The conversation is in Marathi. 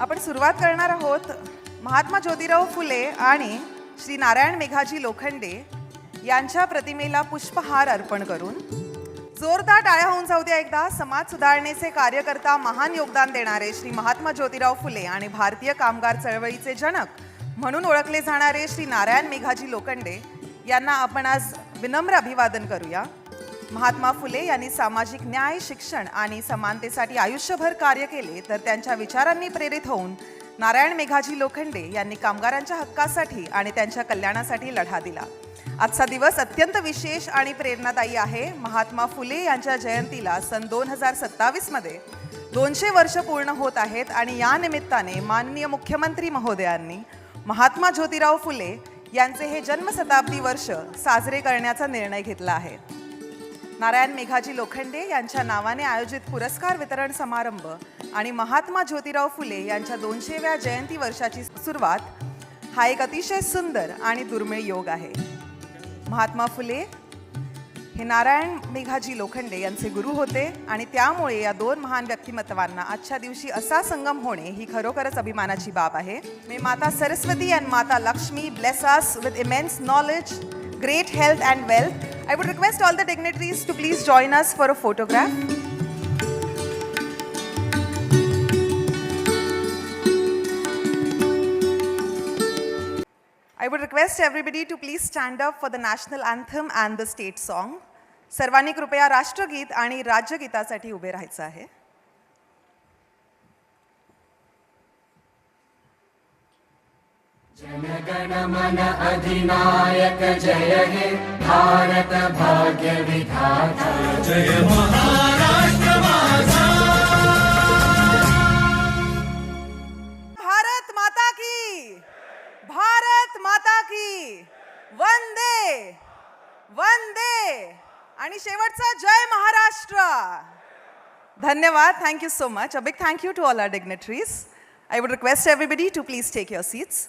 आपण सुरुवात करणार आहोत महात्मा ज्योतिराव फुले आणि श्री नारायण मेघाजी लोखंडे यांच्या प्रतिमेला पुष्पहार अर्पण करून. जोरदार टाळ्या होऊन जाऊ द्या एकदा. समाज सुधारणेचे कार्यकर्ता, महान योगदान देणारे श्री महात्मा ज्योतिराव फुले आणि भारतीय कामगार चळवळीचे जनक म्हणून ओळखले जाणारे श्री नारायण मेघाजी लोखंडे यांना आपण आज विनम्र अभिवादन करूया. महात्मा फुले यांनी सामाजिक न्याय, शिक्षण आणि समानतेसाठी आयुष्यभर कार्य केले, तर त्यांच्या विचारांनी प्रेरित होऊन नारायण मेघाजी लोखंडे यांनी कामगारांच्या हक्कासाठी आणि त्यांच्या कल्याणासाठी लढा दिला. आजचा दिवस अत्यंत विशेष आणि प्रेरणादायी आहे. महात्मा फुले यांच्या जयंतीला सन 2027 मध्ये 200 वर्ष पूर्ण होत आहेत आणि या निमित्ताने माननीय मुख्यमंत्री महोदयांनी महात्मा ज्योतिराव फुले यांचे हे जन्मशताब्दी वर्ष साजरे करण्याचा निर्णय घेतला आहे. नारायण मेघाजी लोखंडे यांच्या नावाने आयोजित पुरस्कार वितरण समारंभ आणि महात्मा ज्योतिराव फुले यांच्या 200व्या जयंती वर्षाची सुरुवात हा एक अतिशय सुंदर आणि दुर्मिळ योग आहे. महात्मा फुले हे नारायण मेघाजी लोखंडे यांचे गुरु होते आणि त्यामुळे या दोन महान व्यक्तिमत्वांना आजच्या दिवशी असा संगम होणे ही खरोखरच अभिमानाची बाब आहे. मे माता सरस्वती and माता Lakshmi bless us with immense knowledge, great health and wealth. I would request all the dignitaries to please join us for a photograph. I would request everybody to please stand up for the national anthem and the state song. सर्वांनी कृपया राष्ट्रगीत आणि राज्यगीतासाठी उभे राहायचं आहे. जनगण मन अधिनायक जय हे भारत भाग्य विधाता जय महाराष्ट्र माझा. भारत माता की, भारत माता की, वंदे वंदे आणि शेवटचा जय महाराष्ट्र. धन्यवाद. Thank you so much. A big thank you to all our dignitaries. I would request everybody to please take your seats.